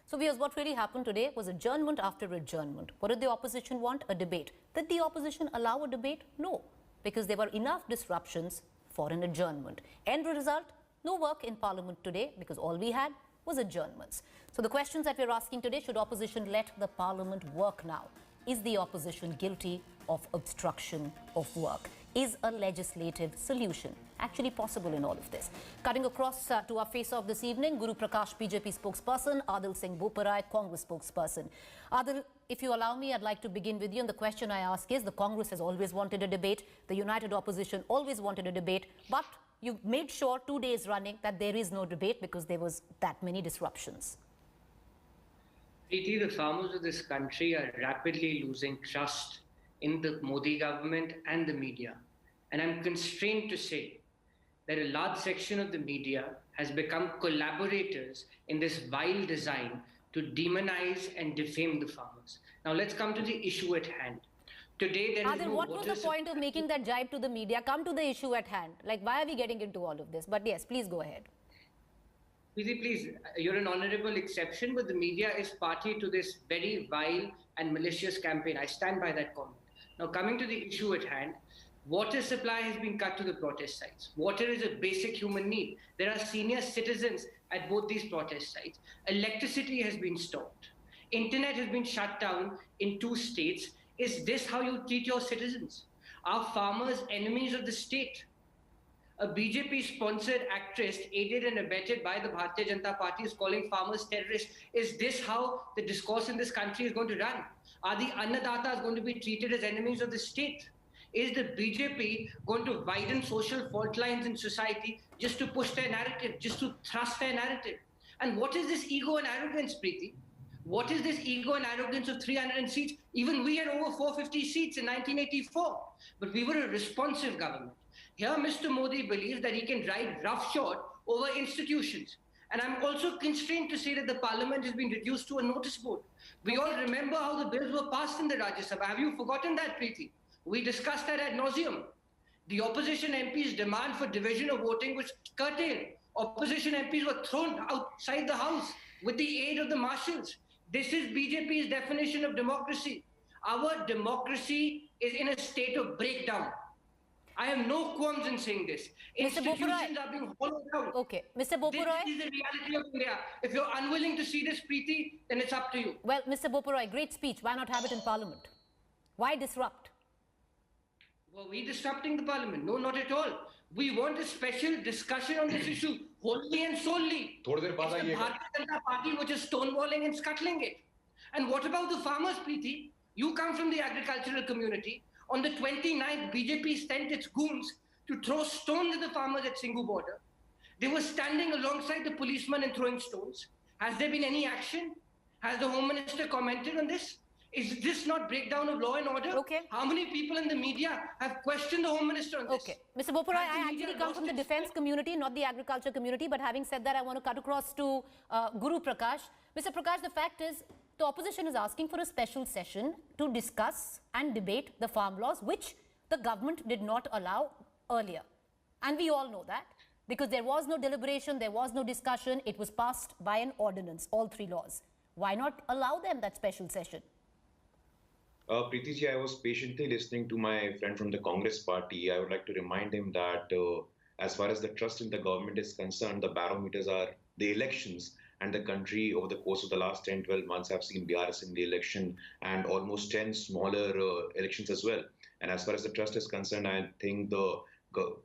So viewers, what really happened today was adjournment after adjournment. What did the opposition want? A debate. Did the opposition allow a debate? No, because there were enough disruptions for an adjournment. End result, no work in Parliament today because all we had was adjournments. So the questions that we're asking today, should opposition let the Parliament work now? Is the opposition guilty of obstruction of work? Is a legislative solution actually possible in all of this? Cutting across to our face-off this evening, Guru Prakash, BJP spokesperson, Adil Singh Boparai, Congress spokesperson. Adil, if you allow me, I'd like to begin with you. And the question I ask is, the Congress has always wanted a debate. The United Opposition always wanted a debate. But you made sure 2 days running that there is no debate because there was that many disruptions. Preeti, the farmers of this country are rapidly losing trust in the Modi government and the media. And I'm constrained to say that a large section of the media has become collaborators in this vile design to demonize and defame the farmers. Now let's come to the issue at hand. Today there is Adil, no what was the point of making that jibe to the media? Come to the issue at hand. Like, why are we getting into all of this? But yes, please go ahead. Please, you're an honorable exception, but the media is party to this very vile and malicious campaign. I stand by that comment. Now, coming to the issue at hand, water supply has been cut to the protest sites. Water is a basic human need. There are senior citizens at both these protest sites. Electricity has been stopped. Internet has been shut down in 2 states. Is this how you treat your citizens? Are farmers enemies of the state? A BJP-sponsored actress, aided and abetted by the Bharatiya Janata Party, is calling farmers terrorists. Is this how the discourse in this country is going to run? Are the Annadatas going to be treated as enemies of the state? Is the BJP going to widen social fault lines in society just to push their narrative, just to thrust their narrative? And what is this ego and arrogance, Preeti? What is this ego and arrogance of 300 seats? Even we had over 450 seats in 1984, but we were a responsive government. Here, Mr. Modi believes that he can ride roughshod over institutions. And I'm also constrained to say that the parliament has been reduced to a notice board. We all remember how the bills were passed in the Rajya Sabha. Have you forgotten that, Preeti? We discussed that ad nauseum. The opposition MPs' demand for division of voting was curtailed. Opposition MPs were thrown outside the house with the aid of the marshals. This is BJP's definition of democracy. Our democracy is in a state of breakdown. I have no qualms in saying this. Institutions are being hollowed out. Okay, Mr. Boparai. This is the reality of India. If you're unwilling to see this, Preeti, then it's up to you. Well, Mr. Boparai, great speech. Why not have it in Parliament? Why disrupt? Were we disrupting the Parliament? No, not at all. We want a special discussion on this issue, wholly and solely. It's the Bharatiya Janata Party which is stonewalling and scuttling it. And what about the farmers, Preeti? You come from the agricultural community. On the 29th, BJP sent its goons to throw stones at the farmers at Singhu border. They were standing alongside the policemen and throwing stones. Has there been any action? Has the Home Minister commented on this? Is this not breakdown of law and order? Okay. How many people in the media have questioned the Home Minister on this? Okay. Mr. Boparai, I actually come from the defense community, not the agriculture community. But having said that, I want to cut across to Guru Prakash. Mr. Prakash, the fact is, the opposition is asking for a special session to discuss and debate the farm laws, which the government did not allow earlier. And we all know that because there was no deliberation, there was no discussion. It was passed by an ordinance, all 3 laws. Why not allow them that special session? Preeti ji, I was patiently listening to my friend from the Congress party. I would like to remind him that as far as the trust in the government is concerned, the barometers are the elections. And the country over the course of the last 10-12 months have seen BRS in the election and almost 10 smaller elections as well. And as far as the trust is concerned, I think the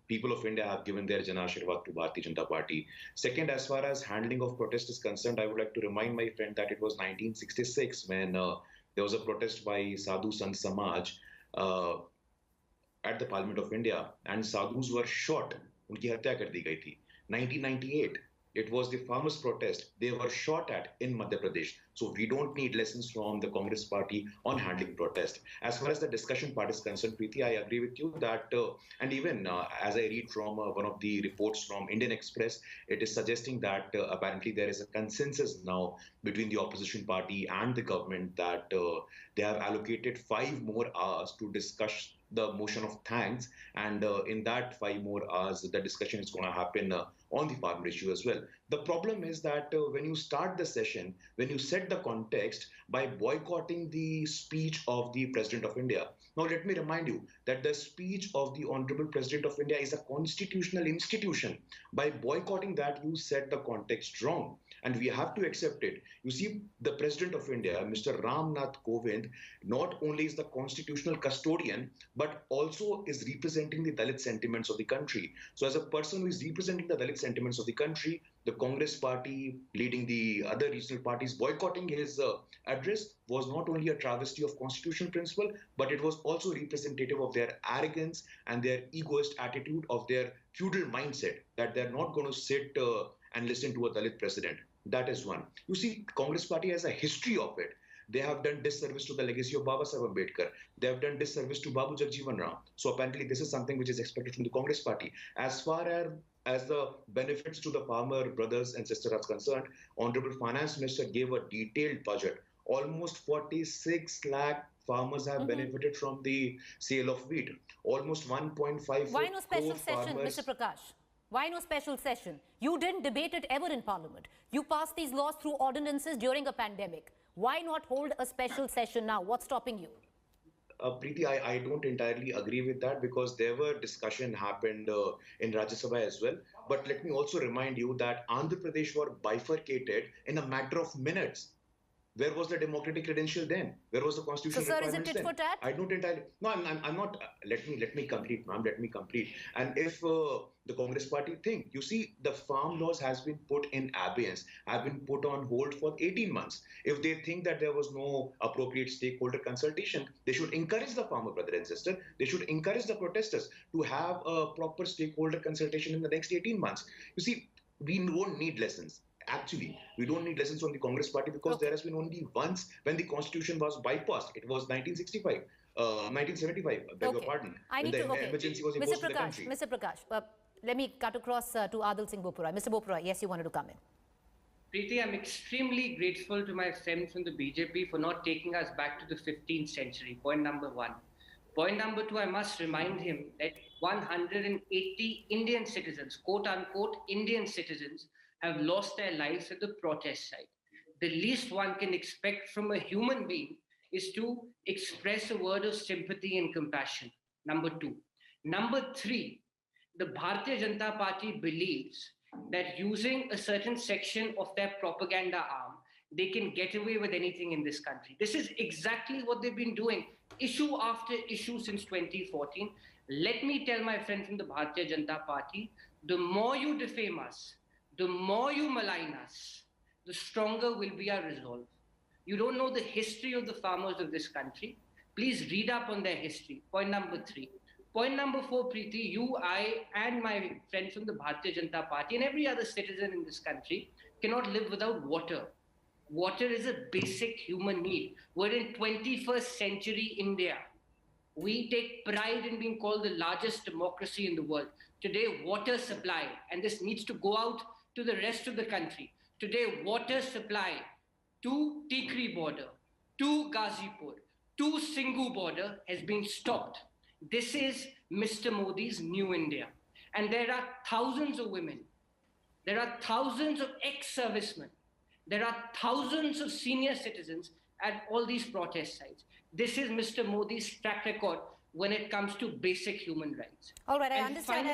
people of India have given their Janashirwad to Bharatiya Janata Party. Second, as far as handling of protest is concerned, I would like to remind my friend that it was 1966 when there was a protest by Sadhu Sant Samaj at the Parliament of India, and sadhus were shot. Unki hatya kar di gayi thi. 1998. It was the farmers' protest. They were shot at in Madhya Pradesh. So we don't need lessons from the Congress party on handling protest. As far as the discussion part is concerned, Preeti, I agree with you that, and even as I read from one of the reports from Indian Express, it is suggesting that apparently there is a consensus now between the opposition party and the government that they have allocated 5 more hours to discuss the motion of thanks, and in that 5 more hours, the discussion is going to happen on the farmer issue as well. The problem is that when you start the session, when you set the context by boycotting the speech of the President of India. Now, let me remind you that the speech of the Honorable President of India is a constitutional institution. By boycotting that, you set the context wrong. And we have to accept it. You see, the President of India, Mr. Ram Nath Kovind, not only is the constitutional custodian, but also is representing the Dalit sentiments of the country. So as a person who is representing the Dalit sentiments of the country, the Congress party leading the other regional parties boycotting his address was not only a travesty of constitutional principle, but it was also representative of their arrogance and their egoist attitude, of their feudal mindset, that they're not going to sit and listen to a Dalit president. That is one. You see, Congress party has a history of it. They have done disservice to the legacy of Baba Saheb Ambedkar. They have done disservice to Babu Jagjeevan Ram. So apparently this is something which is expected from the Congress party. As far as the benefits to the farmer brothers and sisters are concerned, Honorable Finance Minister gave a detailed budget. Almost 46 lakh farmers have benefited from the sale of wheat. Almost 1.5 Why no special session, farmers. Mr. Prakash? Why no special session? You didn't debate it ever in Parliament. You passed these laws through ordinances during a pandemic. Why not hold a special session now? What's stopping you? Preeti, I don't entirely agree with that, because there were discussion happened in Rajya Sabha as well. But let me also remind you that Andhra Pradesh were bifurcated in a matter of minutes. Where was the democratic credential then? Where was the constitutional So, sir, is it requirements tit then? for tat? I don't entirely. No, I'm not. Let me complete, ma'am. Let me complete. And if the Congress party think, you see, the farm laws has been put in abeyance, have been put on hold for 18 months. If they think that there was no appropriate stakeholder consultation, they should encourage the farmer brother and sister. They should encourage the protesters to have a proper stakeholder consultation in the next 18 months. You see, we don't need lessons. Actually, we don't need lessons from the Congress party, because there has been only once when the constitution was bypassed. It was 1965, 1975, I beg your pardon. I need when to, the emergency was Mr. imposed in the Prakash, country. Mr. Prakash, let me cut across to Adil Singh Bopura. Mr. Bopura, yes, you wanted to come in. Preeti, I'm extremely grateful to my friends from the BJP for not taking us back to the 15th century. Point number one. Point number two, I must remind him that 180 Indian citizens, quote unquote Indian citizens, have lost their lives at the protest site. The least one can expect from a human being is to express a word of sympathy and compassion. Number two. Number three, the Bharatiya Janata Party believes that using a certain section of their propaganda arm, they can get away with anything in this country. This is exactly what they've been doing, issue after issue since 2014. Let me tell my friend from the Bharatiya Janata Party, the more you defame us, the more you malign us, the stronger will be our resolve. You don't know the history of the farmers of this country. Please read up on their history. Point number three. Point number four, Preeti, you, I, and my friends from the Bharatiya Janata Party and every other citizen in this country cannot live without water. Water is a basic human need. We're in 21st century India. We take pride in being called the largest democracy in the world. Today, water supply, and this needs to go out to the rest of the country. Today, water supply to Tikri border, to Ghazipur, to Singhu border has been stopped. This is Mr. Modi's new India. And there are thousands of women. There are thousands of ex-servicemen. There are thousands of senior citizens at all these protest sites. This is Mr. Modi's track record when it comes to basic human rights. All right, I understand,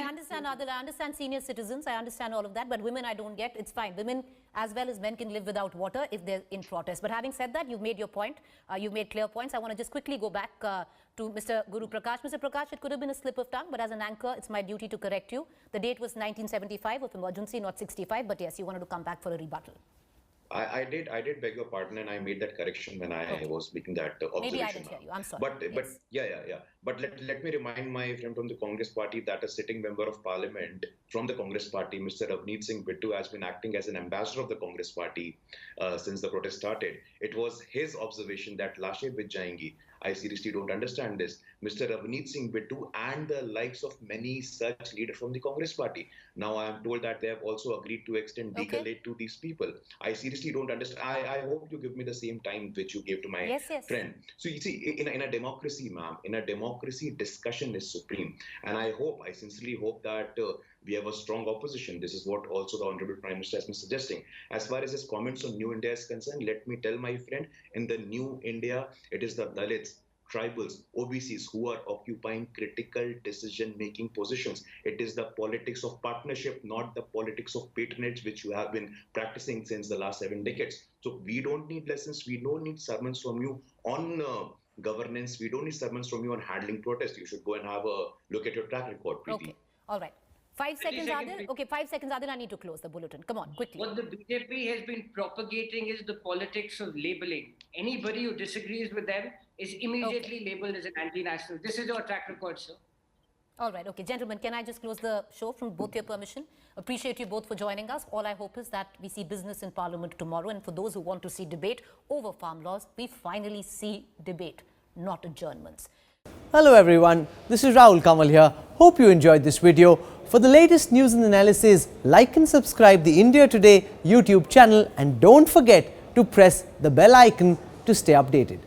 Adil, I understand senior citizens, I understand all of that, but women I don't get. It's fine. Women as well as men can live without water if they're in protest. But having said that, you've made your point. You've made clear points. I want to just quickly go back to Mr. Guru Prakash. Mr. Prakash, it could have been a slip of tongue, but as an anchor, it's my duty to correct you. The date was 1975 of emergency, not 65. But yes, you wanted to come back for a rebuttal. I did beg your pardon, and I made that correction when I was making that observation. Maybe I didn't hear you. I'm sorry. But yeah. But let me remind my friend from the Congress party that a sitting member of Parliament from the Congress party, Mr. Ravneet Singh Bittu, has been acting as an ambassador of the Congress party since the protest started. It was his observation that lashe bich jayengi. I seriously don't understand this. Mr. Ravneet Singh Bittu and the likes of many such leaders from the Congress party. Now I am told that they have also agreed to extend legal aid to these people. I seriously don't understand. I hope you give me the same time which you gave to my friend. So you see, in a democracy, ma'am, in a democracy, discussion is supreme. And I sincerely hope that We have a strong opposition. This is what also the Honorable Prime Minister has been suggesting. As far as his comments on New India is concerned, let me tell my friend, in the New India, it is the Dalits, tribals, OBCs who are occupying critical decision-making positions. It is the politics of partnership, not the politics of patronage, which you have been practicing since the last 7 decades. So we don't need lessons. We don't need sermons from you on governance. We don't need sermons from you on handling protest. You should go and have a look at your track record, Preeti. Okay, all right. 5 seconds, Adil. Okay, 5 seconds, Adil. I need to close the bulletin. Come on, quickly. What the BJP has been propagating is the politics of labeling. Anybody who disagrees with them is immediately labeled as an anti-national. This is your track record, sir. All right, okay. Gentlemen, can I just close the show from both your permission? Appreciate you both for joining us. All I hope is that we see business in Parliament tomorrow. And for those who want to see debate over farm laws, we finally see debate, not adjournments. Hello everyone, this is Rahul Kamal here. Hope you enjoyed this video. For the latest news and analysis, like and subscribe the India Today YouTube channel and don't forget to press the bell icon to stay updated.